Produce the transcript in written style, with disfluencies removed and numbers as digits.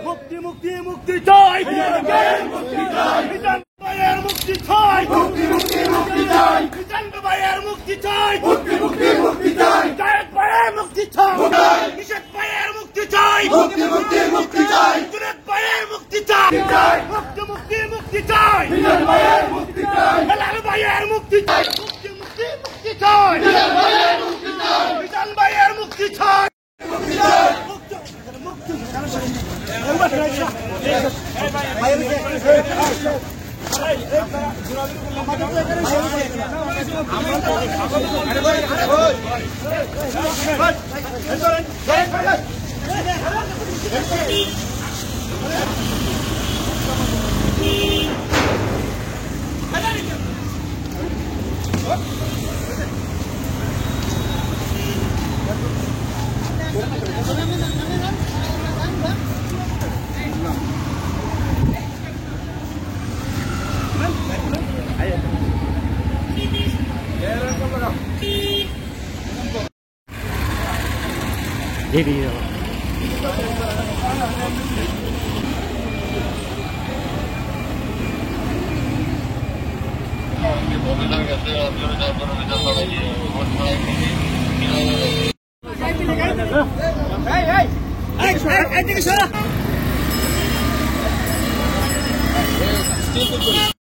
মুক্তি মুক্তি মুক্তি চাই, মুক্তি চাই, বিধান ভাইয়ের মুক্তি চাই, মুক্তি মুক্তি মুক্তি চাই, বিধান ভাইয়ের মুক্তি চাই, মুক্তি মুক্তি মুক্তি চাই, জায়েদ ভাইয়ের মুক্তি চাই, নিষেধ ভাইয়ের মুক্তি চাই, মুক্তি মুক্তি মুক্তি চাই, জুনেদ ভাইয়ের মুক্তি চাই, মুক্তি মুক্তি মুক্তি চাই, বিধান ভাইয়ের মুক্তি চাই, হেলাল ভাইয়ের মুক্তি চাই, মুক্তি মুক্তি মুক্তি চাই, বিধান ভাইয়ের মুক্তি চাই, বিধান ভাইয়ের মুক্তি চাই, মুক্তি চাই, মুক্তি মুক্তি Video. Hey,